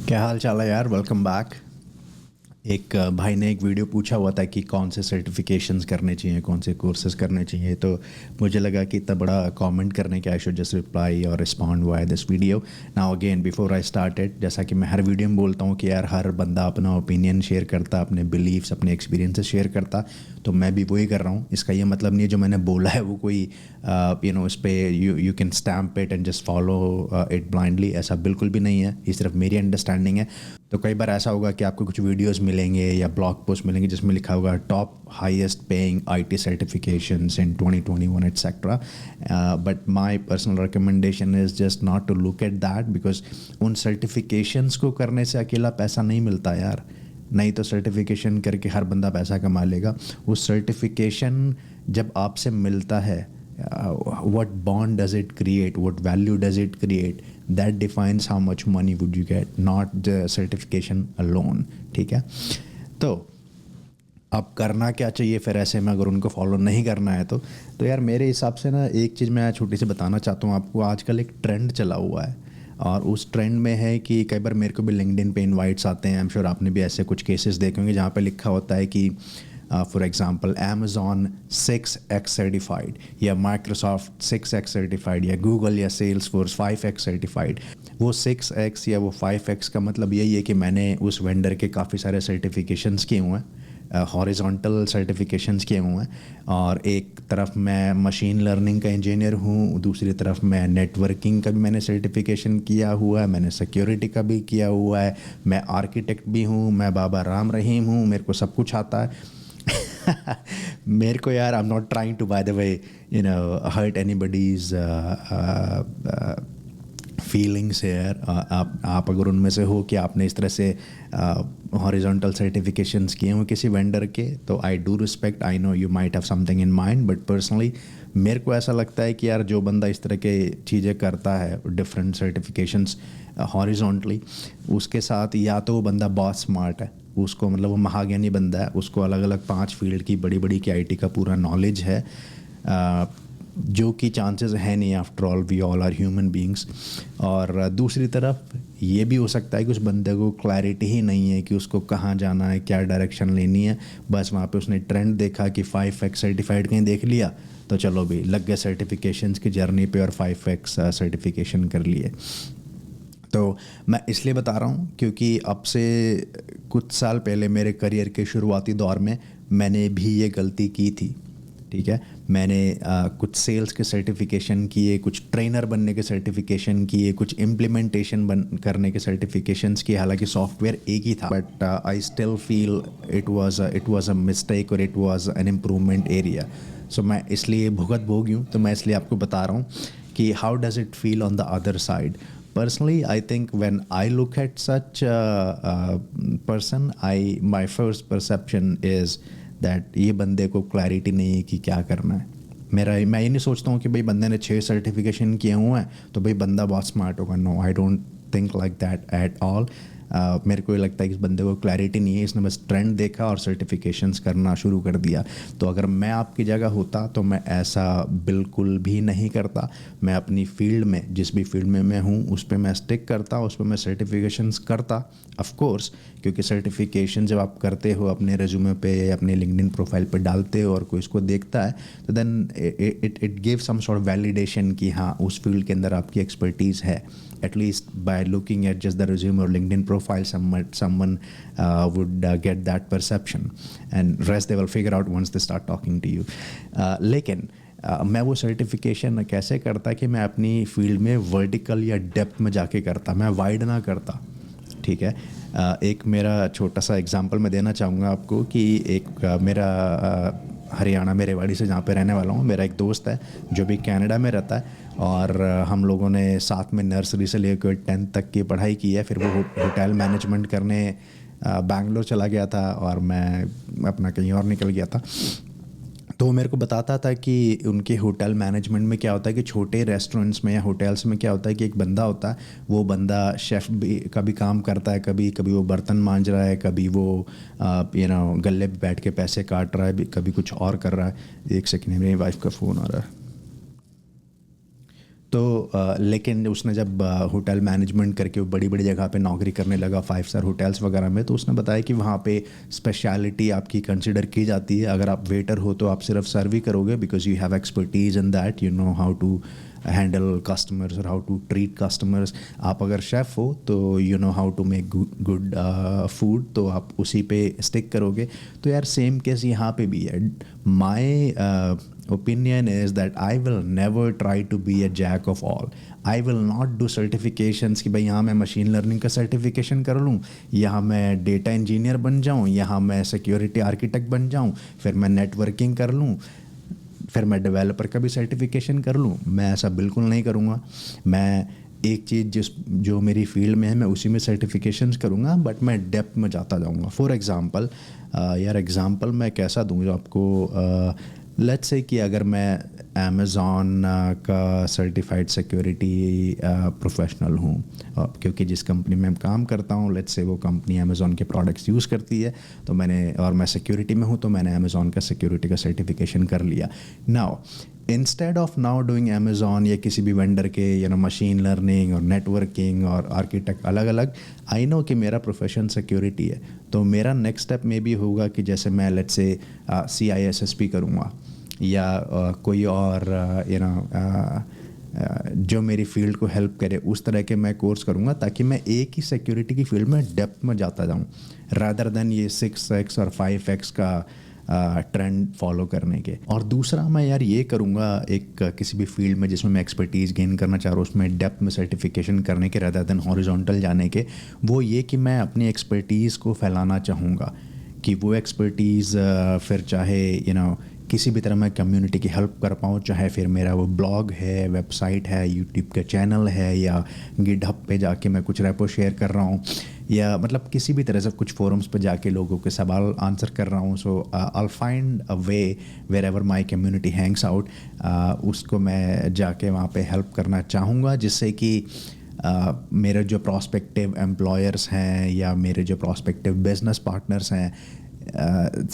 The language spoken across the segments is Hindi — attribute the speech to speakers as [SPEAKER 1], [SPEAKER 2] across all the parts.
[SPEAKER 1] क्या हाल चाल है यार। Welcome back. एक भाई ने एक वीडियो पूछा हुआ था कि कौन से सर्टिफिकेशंस करने चाहिए, कौन से कोर्सेज करने चाहिए। तो मुझे लगा कि इतना बड़ा कमेंट करने के आई शुड जस्ट रिप्लाई और respond why this video. Now again before I started, जैसा कि मैं हर वीडियो में बोलता हूँ कि यार हर बंदा अपना ओपिनियन शेयर करता, अपने बिलीव्स, अपने एक्सपीरियंसेस शेयर करता, तो मैं भी वही कर रहा हूँ। इसका ये मतलब नहीं है जो मैंने बोला है वो कोई इस पे you can stamp it and just follow it blindly. ऐसा बिल्कुल भी नहीं है, ये सिर्फ मेरी अंडरस्टैंडिंग है। तो कई बार ऐसा होगा कि आपको कुछ वीडियोस मिलेंगे या ब्लॉग पोस्ट मिलेंगे जिसमें लिखा होगा top highest paying IT certifications in 2021 etcetera, but my personal recommendation is just not to look at that, because उन सर्टिफिकेशंस को करने से अकेला पैसा नहीं मिलता यार। नहीं तो सर्टिफिकेशन करके हर बंदा पैसा कमा लेगा। उस सर्टिफिकेशन जब आपसे मिलता है, what bond does it create, what value does it create, that defines how much money would you get, not the certification alone। ठीक है, तो अब करना क्या चाहिए फिर ऐसे में अगर उनको फॉलो नहीं करना है तो यार मेरे हिसाब से ना एक चीज़ मैं छोटी सी बताना चाहता हूँ आपको। आजकल एक ट्रेंड चला हुआ है और उस ट्रेंड में है कि कई बार मेरे को भी लिंक्डइन पे इनवाइट्स आते हैं। आई एम श्योर आपने भी ऐसे कुछ केसेस देखे होंगे जहाँ पे लिखा होता है कि for example Amazon 6x certified या Microsoft 6x सर्टिफाइड या गूगल या Salesforce 5x सर्टिफाइड। वो 6x या वो 5x का मतलब यही है कि मैंने उस वेंडर के काफ़ी सारे सर्टिफिकेशंस किए हुए हैं, हॉरिजॉन्टल सर्टिफिकेशंस किए हुए हैं। और एक तरफ मैं मशीन लर्निंग का इंजीनियर हूँ, दूसरी तरफ मैं नेटवर्किंग का भी मैंने सर्टिफिकेशन किया हुआ है, मैंने सिक्योरिटी का भी किया हुआ है, मैं आर्किटेक्ट भी हूँ, मैं बाबा राम रहीम हूँ, मेरे को सब कुछ आता है। मेरे को यार I am not trying to by the way hurt anybody's feelings है यार। आप अगर उनमें से हो कि आपने इस तरह से हॉरिजॉन्टल सर्टिफिकेशंस किए हों किसी वेंडर के, तो I do respect, I know you might have something in mind, but personally मेरे को ऐसा लगता है कि यार जो बंदा इस तरह के चीज़ें करता है डिफरेंट सर्टिफिकेशंस हॉरिजॉन्टली, उसके साथ या तो वो बंदा बहुत स्मार्ट है, उसको मतलब वो महाज्ञानी बंदा है, उसको अलग अलग 5 फील्ड की बड़ी बड़ी की आईटी का पूरा नॉलेज है, जो कि चांसेस है नहीं, after all we all are human beings. और दूसरी तरफ ये भी हो सकता है कि उस बंदे को क्लैरिटी ही नहीं है कि उसको कहाँ जाना है, क्या डायरेक्शन लेनी है। बस वहाँ पे उसने ट्रेंड देखा कि 5x सर्टिफाइड कहीं देख लिया तो चलो भी लग गए सर्टिफिकेशंस की जर्नी पे और 5x सर्टिफिकेशन कर लिए। तो मैं इसलिए बता रहा हूँ क्योंकि अब से कुछ साल पहले मेरे करियर के शुरुआती दौर में मैंने भी ये गलती की थी। ठीक है, मैंने कुछ सेल्स के सर्टिफिकेशन किए, कुछ ट्रेनर बनने के सर्टिफिकेशन किए, कुछ इम्प्लीमेंटेशन करने के सर्टिफिकेशंस किए। हालांकि सॉफ्टवेयर एक ही था, but I still feel it was a mistake और it was an improvement area. So मैं इसलिए भुगत भोगी हूँ, तो मैं इसलिए आपको बता रहा हूँ कि how does it feel on the other side. Personally, I think when I look at such a person, my first perception is that ये बंदे को क्लैरिटी नहीं है कि क्या करना है। मैं ये नहीं सोचता हूँ कि भाई बंदे ने 6 सर्टिफिकेशन किए हुए हैं तो भाई बंदा बहुत स्मार्ट होगा। No, I don't think like that at all. मेरे को ये लगता है कि इस बंदे को क्लैरिटी नहीं है, इसने बस ट्रेंड देखा और सर्टिफिकेशंस करना शुरू कर दिया। तो अगर मैं आपकी जगह होता तो मैं ऐसा बिल्कुल भी नहीं करता। मैं अपनी फील्ड में, जिस भी फील्ड में मैं हूँ उस पर मैं स्टिक करता, उस पर मैं सर्टिफिकेशंस करता। ऑफ कोर्स, क्योंकि सर्टिफिकेशन जब आप करते हो अपने रेज्यूमे पे या अपने लिंक्डइन प्रोफाइल पे डालते हो और कोई इसको देखता है तो then it give some sort validation कि हाँ उस फील्ड के अंदर आपकी एक्सपर्टीज़ है। At least by looking at just the resume or LinkedIn profile, someone would get that perception, and rest they will figure out once they start talking to you. लेकिन मैं वो सर्टिफिकेशन कैसे करता कि मैं अपनी फील्ड में वर्टिकल या डेप्थ में जाके करता, मैं वाइड ना करता। ठीक है, एक मेरा छोटा सा एग्जांपल मैं देना चाहूँगा आपको कि एक मेरा हरियाणा में रेवाड़ी से जहाँ पे रहने वाला हूँ, मेरा एक दोस्त है जो भी कनाडा में रहता है, और हम लोगों ने साथ में नर्सरी से लेकर 10th तक की पढ़ाई की है। फिर वो होटल मैनेजमेंट करने बैंगलोर चला गया था और मैं अपना कहीं और निकल गया था। तो वो मेरे को बताता था कि उनके होटल मैनेजमेंट में क्या होता है कि छोटे रेस्टोरेंट्स में या होटल्स में क्या होता है कि एक बंदा होता है, वो बंदा शेफ़ भी कभी काम करता है, कभी कभी वो बर्तन मांज रहा है, कभी वो गल्ले पे बैठ के पैसे काट रहा है, कभी कुछ और कर रहा है। एक सेकंड, मेरी वाइफ का फ़ोन आ रहा है। लेकिन उसने जब होटल मैनेजमेंट करके वो बड़ी बड़ी जगह पे नौकरी करने लगा 5 स्टार होटल्स वगैरह में, तो उसने बताया कि वहाँ पे स्पेशलिटी आपकी कंसिडर की जाती है। अगर आप वेटर हो तो आप सिर्फ सर्व ही करोगे, because you have expertise in that, you know how to handle customers और हाउ टू ट्रीट कस्टमर्स। आप अगर शेफ़ हो तो you know how to make good food, तो आप उसी पे स्टिक करोगे। तो यार सेम केस यहाँ पे भी है। माई opinion is that I will never try to be a jack of all. I will not do certifications कि भाई यहाँ मैं मशीन लर्निंग का सर्टिफिकेशन कर लूँ, यहाँ मैं डेटा इंजीनियर बन जाऊँ, यहाँ मैं सिक्योरिटी आर्किटेक्ट बन जाऊँ, फिर मैं नेटवर्किंग कर लूँ, फिर मैं डेवलपर का भी सर्टिफिकेशन कर लूँ। मैं ऐसा बिल्कुल नहीं करूँगा। मैं एक चीज़ जो मेरी फील्ड में है मैं उसी में सर्टिफिकेशंस करूँगा, बट मैं डेप्थ में जाता जाऊँगा। फॉर एग्ज़ाम्पल यार एग्ज़ाम्पल मैं कैसा दूँ जो आपको, लेट्स से कि अगर मैं अमेज़ॉन का सर्टिफाइड सिक्योरिटी प्रोफेशनल हूँ, क्योंकि जिस कंपनी में मैं काम करता हूँ, लेट्स से वो कंपनी अमेज़ॉन के प्रोडक्ट्स यूज़ करती है, तो मैं सिक्योरिटी में हूँ, तो मैंने अमेज़ॉन का सिक्योरिटी का सर्टिफिकेशन कर लिया। Now instead of now doing Amazon या किसी भी वेंडर के मशीन लर्निंग और नेटवर्किंग और आर्किटेक्ट अलग अलग, आई नो कि मेरा प्रोफेशन सिक्योरिटी है, तो मेरा नेक्स्ट स्टेप में भी होगा कि जैसे मैं लेट्स से CISSP करूँगा या कोई और जो मेरी फील्ड को हेल्प करे, उस तरह के मैं कोर्स करूँगा, ताकि मैं एक ही सिक्योरिटी की फील्ड में डेप्थ में जाता जाऊँ, रादर देन ये 6x और 5x का ट्रेंड फॉलो करने के। और दूसरा मैं यार ये करूँगा, एक किसी भी फील्ड में जिसमें मैं एक्सपर्टीज़ गेन करना चाह रहा हूँ उसमें डेप्थ में सर्टिफिकेशन करने के रादर देन हॉरिजॉन्टल जाने के, वो ये कि मैं अपनी एक्सपर्टीज़ को फैलाना चाहूँगा कि वो एक्सपर्टीज़ फिर चाहे किसी भी तरह मैं कम्युनिटी की हेल्प कर पाऊँ, चाहे फिर मेरा वो ब्लॉग है, वेबसाइट है, यूट्यूब का चैनल है, या गिटहब पे जाके मैं कुछ रेपो शेयर कर रहा हूँ, या मतलब किसी भी तरह से कुछ फोरम्स पे जाके लोगों के सवाल आंसर कर रहा हूँ। So I find a way wherever my community hangs out, उसको मैं जाके वहाँ पे हेल्प करना चाहूँगा, जिससे कि मेरे जो प्रॉस्पेक्टिव एम्प्लॉयर्स हैं या मेरे जो प्रॉस्पेक्टिव बिजनेस पार्टनर्स हैं,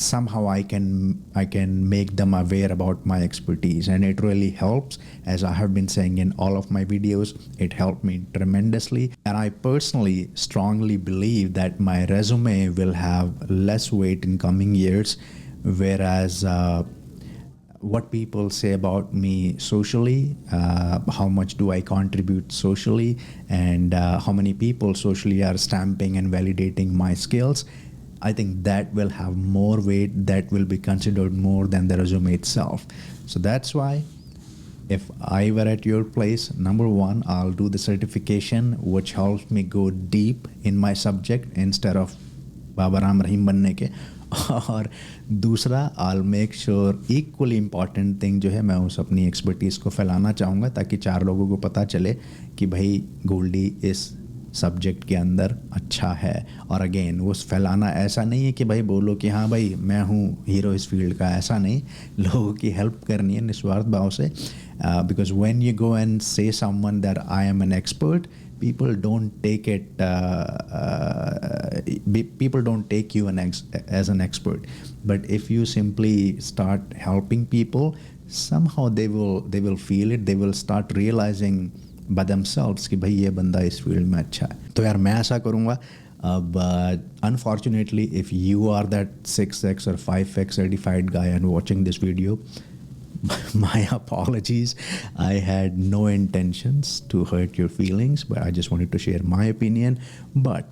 [SPEAKER 1] somehow I can make them aware about my expertise, and it really helps. As I have been saying in all of my videos, it helped me tremendously, and I personally strongly believe that my resume will have less weight in coming years, whereas what people say about me socially, how much do I contribute socially, and how many people socially are stamping and validating my skills, I think that will have more weight, that will be considered more than the resume itself. So that's why if I were at your place, number one, I'll do the certification which helps me go deep in my subject instead of Baba Ram Rahim बनने के, और दूसरा I'll make sure equally important thing जो है, मैं उस अपनी एक्सपर्टीज़ को फैलाना चाहूँगा, ताकि 4 लोगों को पता चले कि भाई गोल्डी इस सब्जेक्ट के अंदर अच्छा है। और अगेन वो फैलाना ऐसा नहीं है कि भाई बोलो कि हाँ भाई मैं हूँ हीरो इस फील्ड का, ऐसा नहीं, लोगों की हेल्प करनी है निस्वार्थ भाव से, because when you go and say someone that I am an expert, people don't take it people don't take you as an expert, but if you simply start helping people, somehow they will feel it, they will start realizing by themselves कि भाई ये बंदा इस फील्ड में अच्छा है। तो यार मैं ऐसा करूँगा। अब unfortunately if you are that 6x or 5x certified guy and watching this video, my apologies. I had no intentions to hurt your feelings, but I just wanted to share my opinion. But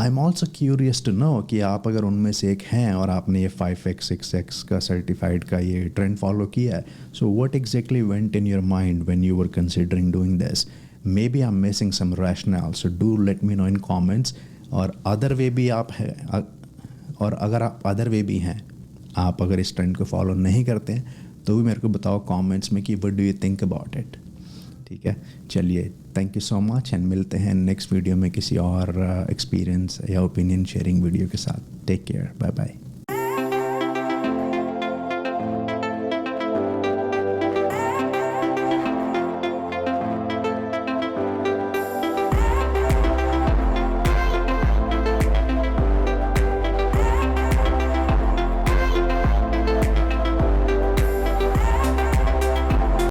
[SPEAKER 1] I'm also curious to know कि आप अगर उनमें से एक हैं और आपने ये 5x 6x का सर्टिफाइड का ये ट्रेंड फॉलो किया है, so what exactly went in your mind when you were considering doing this? Maybe I'm missing some rationale, so do let me know in comments. और अदर वे भी आप हैं, और अगर आप अदर वे भी हैं, आप अगर इस ट्रेंड को फॉलो नहीं करते हैं, तो भी मेरे को बताओ कमेंट्स में कि what do you think about it. ठीक है, चलिए, thank you so much, and मिलते हैं नेक्स्ट वीडियो में किसी और एक्सपीरियंस या ओपिनियन शेयरिंग वीडियो के साथ। Take care, bye bye.